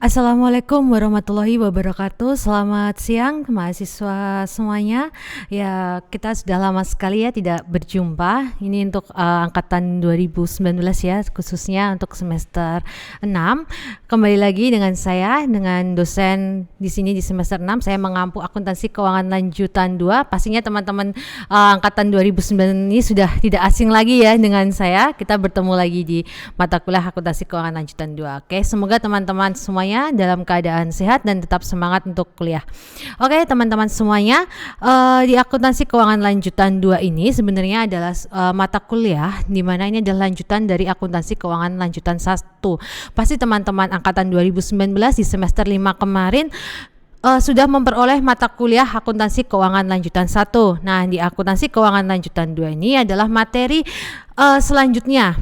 Assalamualaikum warahmatullahi wabarakatuh. Selamat siang mahasiswa semuanya. Ya, kita sudah lama sekali ya tidak berjumpa. Ini untuk angkatan 2019 ya, khususnya untuk semester 6. Kembali lagi dengan saya, dengan dosen di sini di semester 6. Saya mengampu akuntansi keuangan lanjutan 2. Pastinya teman-teman angkatan 2009 ini sudah tidak asing lagi ya dengan saya. Kita bertemu lagi di mata kuliah akuntansi keuangan lanjutan 2. Oke, semoga teman-teman semuanya dalam keadaan sehat dan tetap semangat untuk kuliah. Oke, teman-teman semuanya, di akuntansi keuangan lanjutan 2 ini sebenarnya adalah mata kuliah di mana ini adalah lanjutan dari akuntansi keuangan lanjutan 1. Pasti teman-teman angkatan 2019 di semester 5 kemarin sudah memperoleh mata kuliah akuntansi keuangan lanjutan 1. Nah, di akuntansi keuangan lanjutan 2 ini adalah materi selanjutnya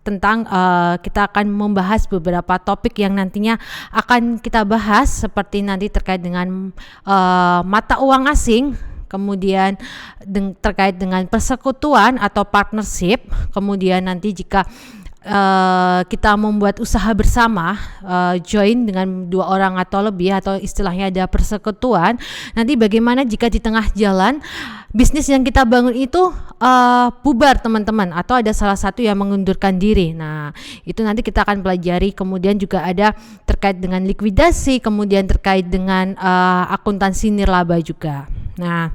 tentang kita akan membahas beberapa topik yang nantinya akan kita bahas, seperti nanti terkait dengan mata uang asing, kemudian terkait dengan persekutuan atau partnership, kemudian nanti jika kita membuat usaha bersama, join dengan 2 orang atau lebih, atau istilahnya ada persekutuan, nanti bagaimana jika di tengah jalan bisnis yang kita bangun itu bubar teman-teman, atau ada salah satu yang mengundurkan diri. Nah, itu nanti kita akan pelajari. Kemudian juga ada terkait dengan likuidasi, kemudian terkait dengan akuntansi nirlaba juga. Nah,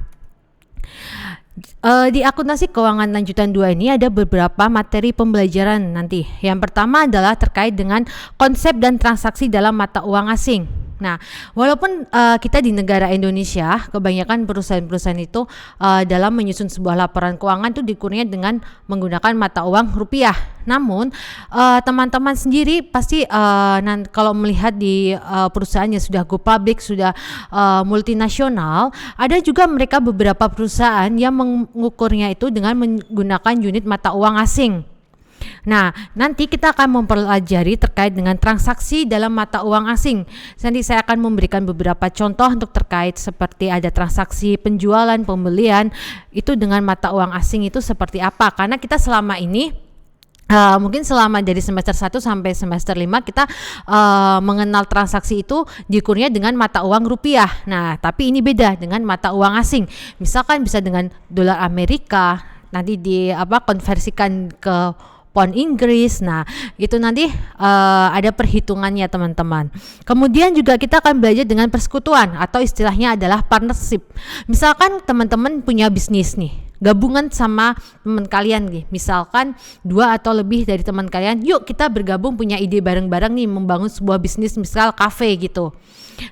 di akuntansi keuangan lanjutan 2 ini ada beberapa materi pembelajaran nanti. Yang pertama adalah terkait dengan konsep dan transaksi dalam mata uang asing. Nah, walaupun kita di negara Indonesia, kebanyakan perusahaan-perusahaan itu dalam menyusun sebuah laporan keuangan itu dikurnia dengan menggunakan mata uang rupiah. Namun, teman-teman sendiri pasti kalau melihat di perusahaan yang sudah go public, sudah multinasional, ada juga mereka beberapa perusahaan yang mengukurnya itu dengan menggunakan unit mata uang asing. Nah, nanti kita akan mempelajari terkait dengan transaksi dalam mata uang asing. Nanti saya akan memberikan beberapa contoh untuk terkait seperti ada transaksi penjualan, pembelian itu dengan mata uang asing itu seperti apa. Karena kita selama ini mungkin selama dari semester 1 sampai semester 5 kita mengenal transaksi itu diukurnya dengan mata uang rupiah. Nah, tapi ini beda dengan mata uang asing. Misalkan bisa dengan dolar Amerika, nanti konversikan ke pound Inggris. Nah, itu nanti ada perhitungannya teman-teman. Kemudian juga kita akan belajar dengan persekutuan atau istilahnya adalah partnership. Misalkan teman-teman punya bisnis nih, gabungan sama teman kalian nih. Misalkan 2 atau lebih dari teman kalian, yuk kita bergabung punya ide bareng-bareng nih membangun sebuah bisnis, misal kafe gitu.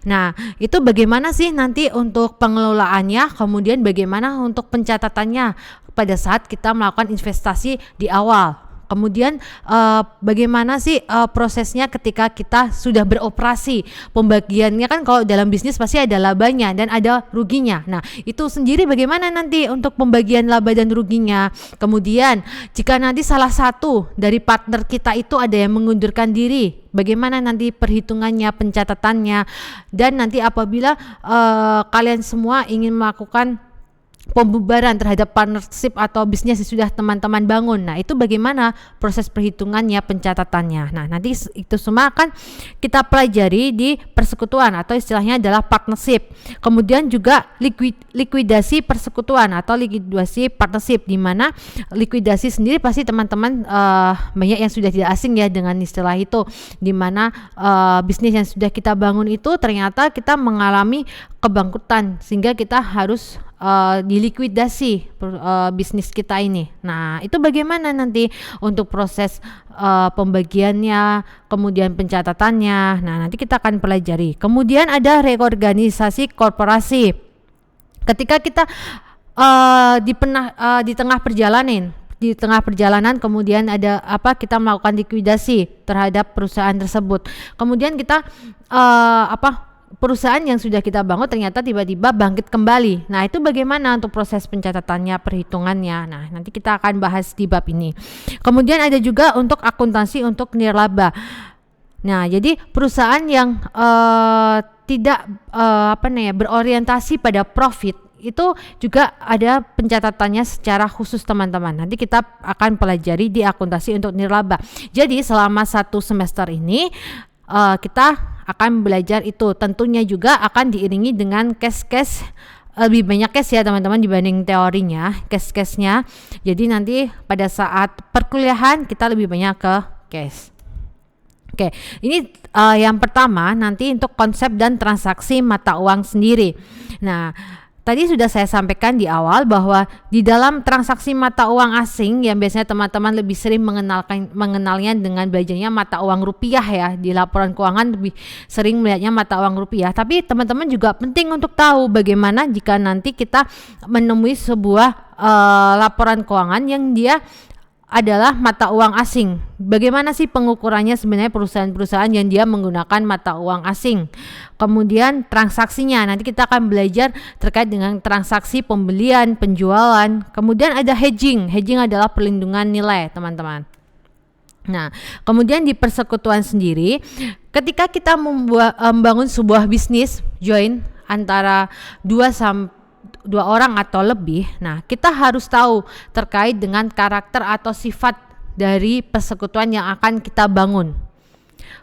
Nah, itu bagaimana sih nanti untuk pengelolaannya, kemudian bagaimana untuk pencatatannya pada saat kita melakukan investasi di awal. Kemudian bagaimana sih prosesnya ketika kita sudah beroperasi. Pembagiannya kan kalau dalam bisnis pasti ada labanya dan ada ruginya. Nah, itu sendiri bagaimana nanti untuk pembagian laba dan ruginya. Kemudian jika nanti salah satu dari partner kita itu ada yang mengundurkan diri, bagaimana nanti perhitungannya, pencatatannya. Dan nanti apabila kalian semua ingin melakukan pembubaran terhadap partnership atau bisnis yang sudah teman-teman bangun. Nah, itu bagaimana proses perhitungannya, pencatatannya. Nah, nanti itu semua akan kita pelajari di persekutuan atau istilahnya adalah partnership. Kemudian juga likuidasi persekutuan atau likuidasi partnership, di mana likuidasi sendiri pasti teman-teman banyak yang sudah tidak asing ya dengan istilah itu, di mana bisnis yang sudah kita bangun itu ternyata kita mengalami kebangkrutan sehingga kita harus dilikuidasi bisnis kita ini. Nah, itu bagaimana nanti untuk proses pembagiannya, kemudian pencatatannya. Nah, nanti kita akan pelajari. Kemudian ada reorganisasi korporasi. Ketika kita di tengah perjalanan kemudian ada kita melakukan likuidasi terhadap perusahaan tersebut. Kemudian kita perusahaan yang sudah kita bangun ternyata tiba-tiba bangkit kembali. Nah, itu bagaimana untuk proses pencatatannya, perhitungannya. Nah, nanti kita akan bahas di bab ini. Kemudian ada juga untuk akuntansi untuk nirlaba. Nah, jadi perusahaan yang tidak berorientasi pada profit itu juga ada pencatatannya secara khusus teman-teman. Nanti kita akan pelajari di akuntansi untuk nirlaba. Jadi selama 1 semester ini kita akan belajar itu. Tentunya juga akan diiringi dengan case-case, lebih banyak case ya teman-teman dibanding teorinya, case-case-nya. Jadi nanti pada saat perkuliahan kita lebih banyak ke case. Oke, ini yang pertama nanti untuk konsep dan transaksi mata uang sendiri. Nah, tadi sudah saya sampaikan di awal bahwa di dalam transaksi mata uang asing yang biasanya teman-teman lebih sering mengenalnya dengan belajarnya mata uang rupiah ya. Di laporan keuangan lebih sering melihatnya mata uang rupiah. Tapi teman-teman juga penting untuk tahu bagaimana jika nanti kita menemui sebuah laporan keuangan yang dia adalah mata uang asing. Bagaimana sih pengukurannya sebenarnya perusahaan-perusahaan yang dia menggunakan mata uang asing. Kemudian transaksinya, nanti kita akan belajar terkait dengan transaksi pembelian, penjualan. Kemudian ada hedging. Hedging adalah perlindungan nilai, teman-teman. Nah, kemudian di persekutuan sendiri, ketika kita membangun sebuah bisnis join antara dua orang atau lebih, nah kita harus tahu terkait dengan karakter atau sifat dari persekutuan yang akan kita bangun.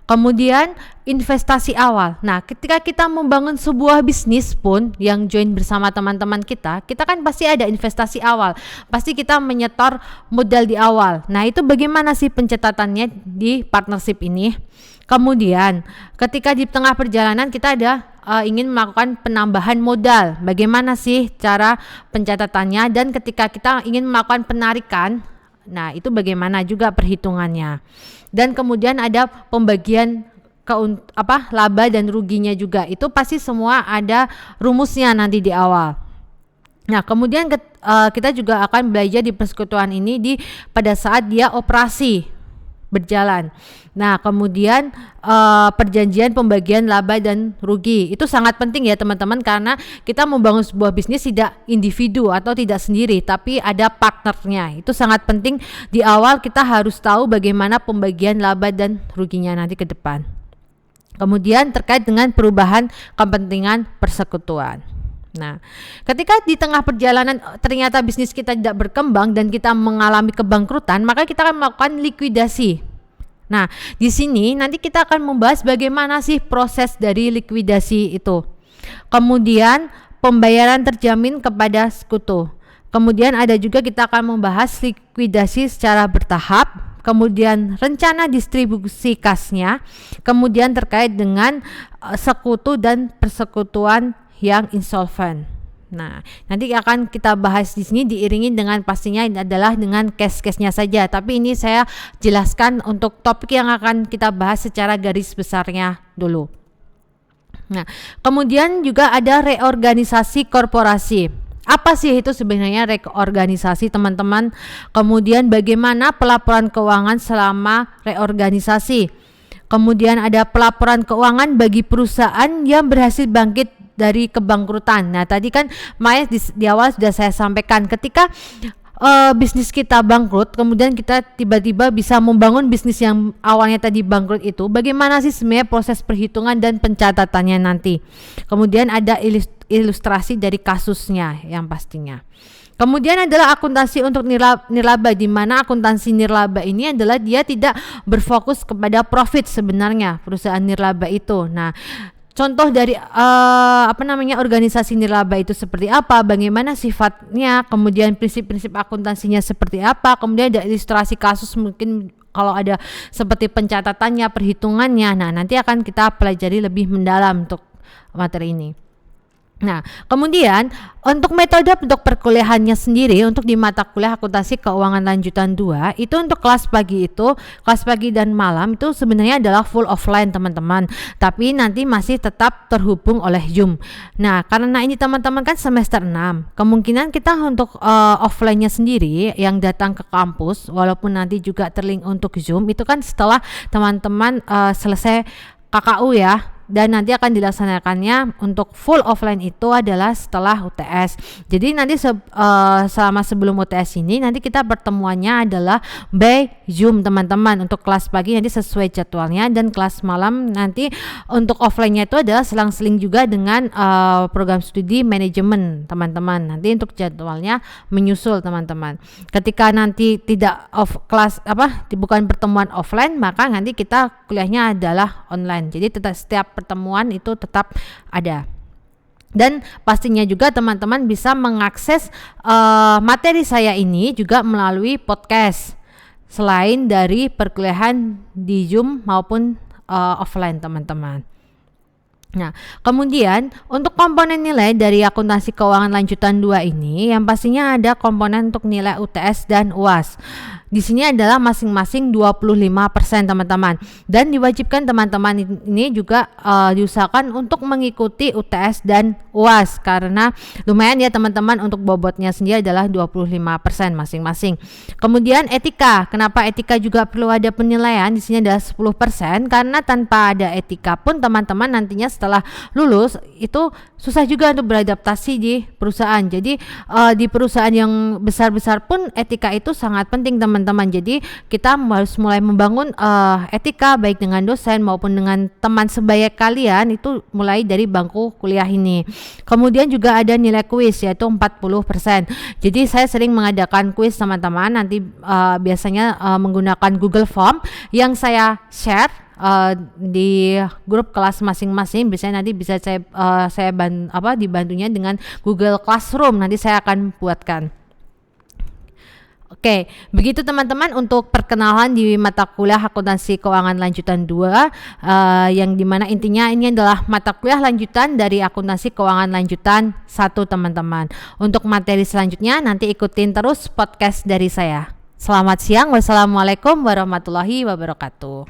Kemudian investasi awal. Nah, ketika kita membangun sebuah bisnis pun yang join bersama teman-teman kita kan pasti ada investasi awal. Pasti kita menyetor modal di awal. Nah, itu bagaimana sih pencatatannya di partnership ini? Kemudian ketika di tengah perjalanan kita ada ingin melakukan penambahan modal, bagaimana sih cara pencatatannya? Dan ketika kita ingin melakukan penarikan, nah itu bagaimana juga perhitungannya. Dan kemudian ada pembagian laba dan ruginya juga, itu pasti semua ada rumusnya nanti di awal. Nah, kemudian kita juga akan belajar di persekutuan ini pada saat dia operasi berjalan. Nah, kemudian perjanjian pembagian laba dan rugi itu sangat penting ya teman-teman, karena kita membangun sebuah bisnis tidak individu atau tidak sendiri, tapi ada partnernya. Itu sangat penting di awal, kita harus tahu bagaimana pembagian laba dan ruginya nanti ke depan. Kemudian terkait dengan perubahan kepentingan persekutuan. Nah, ketika di tengah perjalanan ternyata bisnis kita tidak berkembang dan kita mengalami kebangkrutan, maka kita akan melakukan likuidasi. Nah, di sini nanti kita akan membahas bagaimana sih proses dari likuidasi itu. Kemudian pembayaran terjamin kepada sekutu. Kemudian ada juga kita akan membahas likuidasi secara bertahap. Kemudian rencana distribusi kasnya. Kemudian terkait dengan sekutu dan persekutuan yang insolvent. Nah, nanti akan kita bahas di sini diiringi dengan pastinya ini adalah dengan case-case-nya saja. Tapi ini saya jelaskan untuk topik yang akan kita bahas secara garis besarnya dulu. Nah, kemudian juga ada reorganisasi korporasi. Apa sih itu sebenarnya reorganisasi, teman-teman? Kemudian bagaimana pelaporan keuangan selama reorganisasi? Kemudian ada pelaporan keuangan bagi perusahaan yang berhasil bangkit dari kebangkrutan. Nah, tadi kan Maya di awal sudah saya sampaikan, ketika bisnis kita bangkrut, kemudian kita tiba-tiba bisa membangun bisnis yang awalnya tadi bangkrut itu, bagaimana sih sebenarnya proses perhitungan dan pencatatannya nanti. Kemudian ada ilustrasi dari kasusnya yang pastinya. Kemudian adalah akuntansi untuk nirlaba, di mana akuntansi nirlaba ini adalah dia tidak berfokus kepada profit sebenarnya perusahaan nirlaba itu. Nah, contoh dari organisasi nirlaba itu seperti apa, bagaimana sifatnya, kemudian prinsip-prinsip akuntansinya seperti apa, kemudian ada ilustrasi kasus mungkin kalau ada seperti pencatatannya, perhitungannya. Nah, nanti akan kita pelajari lebih mendalam untuk materi ini. Nah, kemudian untuk metode untuk perkuliahannya sendiri, untuk di mata kuliah akuntansi keuangan lanjutan 2 itu untuk kelas pagi dan malam itu sebenarnya adalah full offline teman-teman, tapi nanti masih tetap terhubung oleh Zoom. Nah, karena ini teman-teman kan semester 6, kemungkinan kita untuk offline-nya sendiri yang datang ke kampus, walaupun nanti juga terlink untuk Zoom, itu kan setelah teman-teman selesai KKU ya, dan nanti akan dilaksanakannya untuk full offline itu adalah setelah UTS. Jadi nanti selama sebelum UTS ini nanti kita pertemuannya adalah by Zoom teman-teman. Untuk kelas pagi nanti sesuai jadwalnya, dan kelas malam nanti untuk offline-nya itu adalah selang-seling juga dengan program studi manajemen teman-teman. Nanti untuk jadwalnya menyusul teman-teman. Ketika nanti tidak bukan pertemuan offline, maka nanti kita kuliahnya adalah online. Jadi setiap pertemuan itu tetap ada. Dan pastinya juga teman-teman bisa mengakses materi saya ini juga melalui podcast, selain dari perkuliahan di Zoom maupun offline teman-teman. Nah, kemudian untuk komponen nilai dari akuntansi keuangan lanjutan 2 ini, yang pastinya ada komponen untuk nilai UTS dan UAS. Di sini adalah masing-masing 25% teman-teman, dan diwajibkan teman-teman ini juga diusahakan untuk mengikuti UTS dan UAS, karena lumayan ya teman-teman, untuk bobotnya sendiri adalah 25% masing-masing. Kemudian etika, kenapa etika juga perlu ada penilaian? Di sini adalah 10%, karena tanpa ada etika pun teman-teman nantinya setelah lulus itu susah juga untuk beradaptasi di perusahaan. Jadi di perusahaan yang besar-besar pun etika itu sangat penting teman-teman. Jadi kita harus mulai membangun etika baik dengan dosen maupun dengan teman sebaya kalian, itu mulai dari bangku kuliah ini. Kemudian juga ada nilai kuis yaitu 40%. Jadi saya sering mengadakan kuis teman-teman, nanti biasanya menggunakan Google Form yang saya share di grup kelas masing-masing. Biasanya nanti bisa dibantunya dengan Google Classroom, nanti saya akan buatkan. Oke, begitu teman-teman untuk perkenalan di mata kuliah akuntansi keuangan lanjutan 2, yang dimana intinya ini adalah mata kuliah lanjutan dari akuntansi keuangan lanjutan 1 teman-teman. Untuk materi selanjutnya nanti ikutin terus podcast dari saya. Selamat siang, wassalamualaikum warahmatullahi wabarakatuh.